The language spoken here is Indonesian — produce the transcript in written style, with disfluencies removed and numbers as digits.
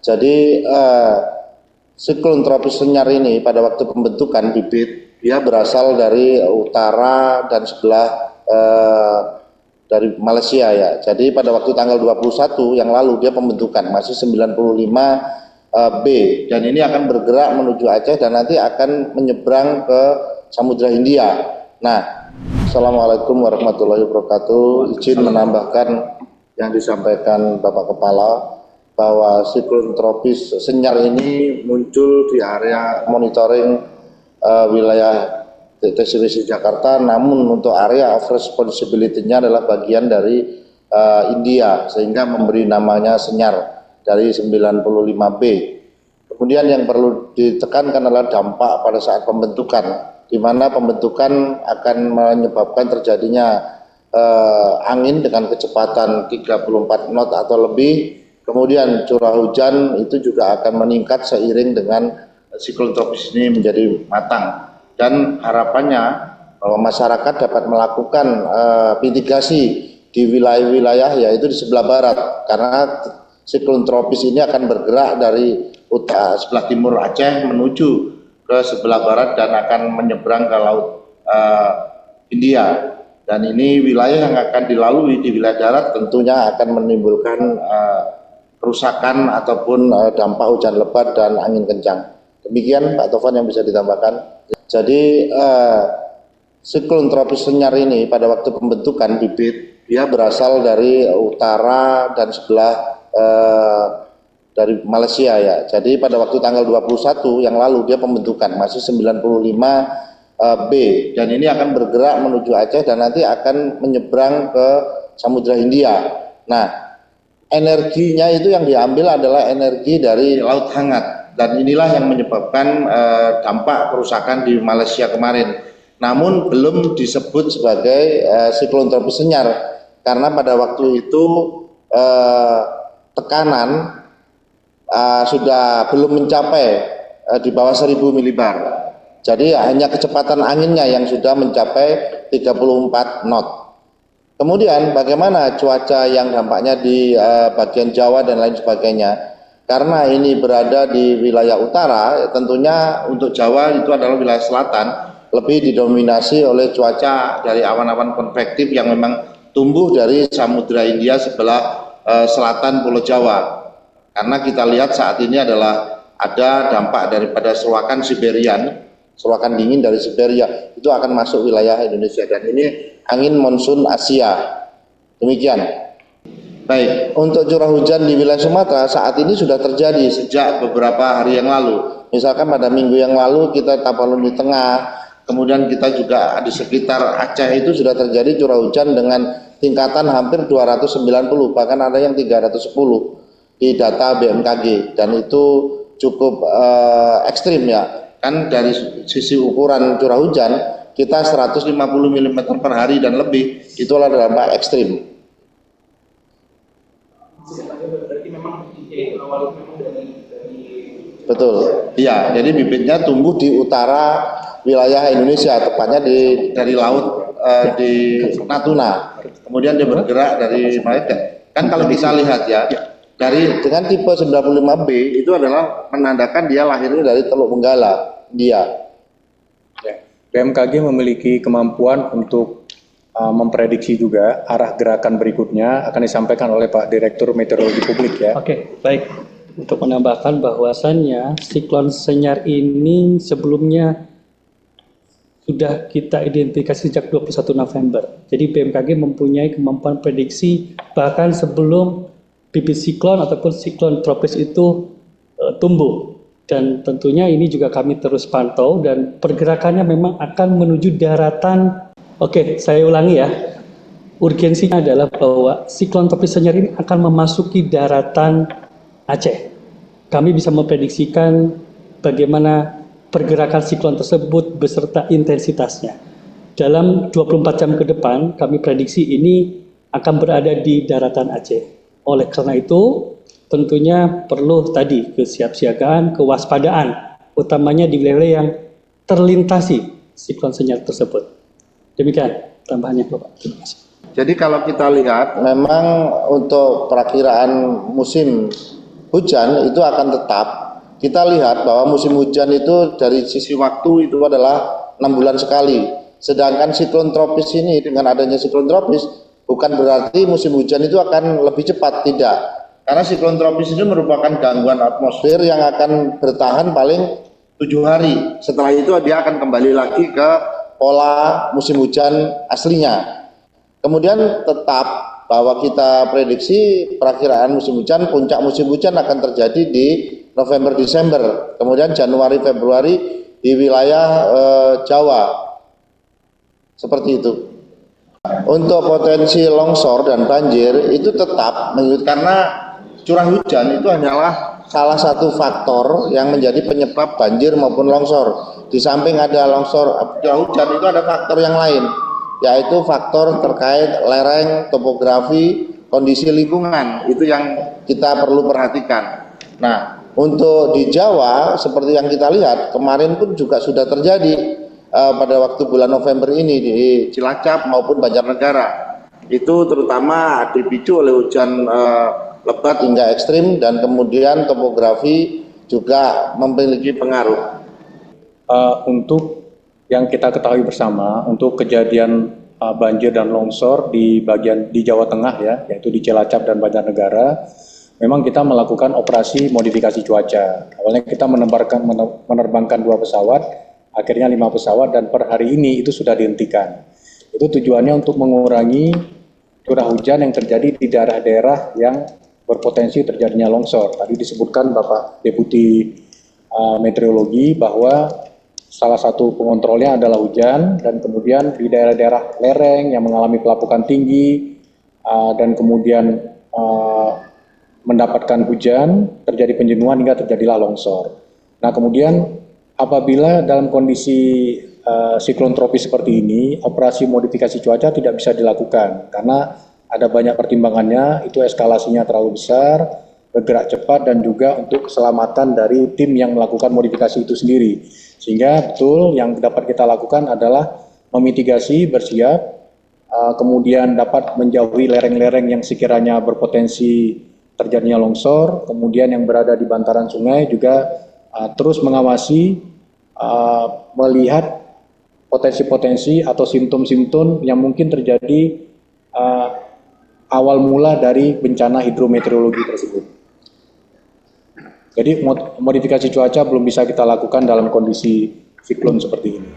Jadi siklon tropis Senyar ini pada waktu pembentukan bibit dia berasal dari utara dan sebelah dari Malaysia ya. Jadi pada waktu tanggal 21 yang lalu dia pembentukan masih 95 B dan ini akan bergerak menuju Aceh dan nanti akan menyeberang ke Samudra Hindia. Nah, Assalamualaikum warahmatullahi wabarakatuh. Izin menambahkan yang disampaikan Bapak Kepala bahwa siklon tropis Senyar ini muncul di area monitoring wilayah deteksi risiko Jakarta, namun untuk area of responsibility-nya adalah bagian dari India, sehingga memberi namanya Senyar dari 95B. Kemudian yang perlu ditekankan adalah dampak pada saat pembentukan, di mana pembentukan akan menyebabkan terjadinya angin dengan kecepatan 34 knot atau lebih. Kemudian curah hujan itu juga akan meningkat seiring dengan siklon tropis ini menjadi matang, dan harapannya bahwa masyarakat dapat melakukan mitigasi di wilayah-wilayah yaitu di sebelah barat, karena siklon tropis ini akan bergerak dari sebelah timur Aceh menuju ke sebelah barat dan akan menyeberang ke laut India, dan ini wilayah yang akan dilalui di wilayah darat tentunya akan menimbulkan kerusakan ataupun dampak hujan lebat dan angin kencang. Demikian Pak Tovan yang bisa ditambahkan. Jadi siklon tropis Senyar ini pada waktu pembentukan bibit dia berasal dari utara dan sebelah dari Malaysia ya. Jadi pada waktu tanggal 21 yang lalu dia pembentukan masih 95 B dan ini akan bergerak menuju Aceh dan nanti akan menyeberang ke Samudra Hindia. Nah, energinya itu yang diambil adalah energi dari laut hangat, dan inilah yang menyebabkan dampak kerusakan di Malaysia kemarin. Namun belum disebut sebagai siklon tropis Senyar karena pada waktu itu tekanan sudah belum mencapai di bawah 1000 milibar. Jadi hanya kecepatan anginnya yang sudah mencapai 34 knot. Kemudian bagaimana cuaca yang dampaknya di bagian Jawa dan lain sebagainya. Karena ini berada di wilayah utara, tentunya untuk Jawa itu adalah wilayah selatan, lebih didominasi oleh cuaca dari awan-awan konvektif yang memang tumbuh dari Samudra Hindia sebelah selatan Pulau Jawa. Karena kita lihat saat ini adalah ada dampak daripada selokan Siberian, selokan dingin dari Siberia itu akan masuk wilayah Indonesia, dan ini angin monsun Asia. Demikian. Baik, untuk curah hujan di wilayah Sumatera saat ini sudah terjadi sejak beberapa hari yang lalu. Misalkan pada minggu yang lalu kita Tapanuli Tengah, kemudian kita juga di sekitar Aceh itu sudah terjadi curah hujan dengan tingkatan hampir 290, bahkan ada yang 310 di data BMKG, dan itu cukup ekstrim ya. Kan dari sisi ukuran curah hujan kita 150 mm per hari dan lebih, itu adalah dampak ekstrim. Betul, iya. Jadi bibitnya tumbuh di utara wilayah Indonesia, tepatnya dari laut di Natuna. Kemudian dia bergerak dari Malaysia. Kan kalau bisa lihat ya, dengan tipe 95B itu adalah menandakan dia lahirnya dari Teluk Benggala, dia. BMKG memiliki kemampuan untuk memprediksi juga arah gerakan berikutnya, akan disampaikan oleh Pak Direktur Meteorologi Publik ya. Oke, baik. Untuk menambahkan bahwasannya siklon Senyar ini sebelumnya sudah kita identifikasi sejak 21 November. Jadi BMKG mempunyai kemampuan prediksi bahkan sebelum bibit siklon ataupun siklon tropis itu tumbuh. Dan tentunya ini juga kami terus pantau dan pergerakannya memang akan menuju daratan. Oke, saya ulangi ya. Urgensinya adalah bahwa siklon tropis Senyar ini akan memasuki daratan Aceh. Kami bisa memprediksikan bagaimana pergerakan siklon tersebut beserta intensitasnya. Dalam 24 jam ke depan, kami prediksi ini akan berada di daratan Aceh. Oleh karena itu, tentunya perlu tadi kesiapsiagaan, kewaspadaan, utamanya di wilayah yang terlintasi siklon Senyar tersebut. Demikian tambahannya Bapak. Terima kasih. Jadi kalau kita lihat memang untuk perakiraan musim hujan itu akan tetap. Kita lihat bahwa musim hujan itu dari sisi waktu itu adalah 6 bulan sekali. Sedangkan siklon tropis ini dengan adanya siklon tropis bukan berarti musim hujan itu akan lebih cepat, tidak. Karena siklon tropis ini merupakan gangguan atmosfer yang akan bertahan paling 7 hari. Setelah itu dia akan kembali lagi ke pola musim hujan aslinya. Kemudian tetap bahwa kita prediksi perakiraan musim hujan, puncak musim hujan akan terjadi di November Desember, kemudian Januari Februari di wilayah Jawa, seperti itu. Untuk potensi longsor dan banjir itu tetap, karena curah hujan itu hanyalah salah satu faktor yang menjadi penyebab banjir maupun longsor. Di samping ada longsor, curah hujan itu ada faktor yang lain, yaitu faktor terkait lereng, topografi, kondisi lingkungan, itu yang kita perlu perhatikan. Nah, untuk di Jawa seperti yang kita lihat kemarin pun juga sudah terjadi pada waktu bulan November ini di Cilacap maupun Banjarnegara. Itu terutama dipicu oleh hujan lebat hingga ekstrim dan kemudian topografi juga memiliki pengaruh. Untuk yang kita ketahui bersama, untuk kejadian banjir dan longsor di Jawa Tengah ya, yaitu di Cilacap dan Banjarnegara, memang kita melakukan operasi modifikasi cuaca. Awalnya kita menerbangkan 2 pesawat, akhirnya 5 pesawat, dan per hari ini itu sudah dihentikan. Itu tujuannya untuk mengurangi curah hujan yang terjadi di daerah-daerah yang berpotensi terjadinya longsor. Tadi disebutkan Bapak Deputi Meteorologi bahwa salah satu pengontrolnya adalah hujan, dan kemudian di daerah-daerah lereng yang mengalami pelapukan tinggi dan kemudian mendapatkan hujan, terjadi penjenuhan hingga terjadilah longsor. Nah, kemudian apabila dalam kondisi siklon tropis seperti ini, operasi modifikasi cuaca tidak bisa dilakukan karena ada banyak pertimbangannya, itu eskalasinya terlalu besar, bergerak cepat, dan juga untuk keselamatan dari tim yang melakukan modifikasi itu sendiri. Sehingga betul yang dapat kita lakukan adalah memitigasi, bersiap, kemudian dapat menjauhi lereng-lereng yang sekiranya berpotensi terjadinya longsor, kemudian yang berada di bantaran sungai juga terus mengawasi, melihat potensi-potensi atau simptom-simptom yang mungkin terjadi awal mula dari bencana hidrometeorologi tersebut. Jadi modifikasi cuaca belum bisa kita lakukan dalam kondisi siklon seperti ini.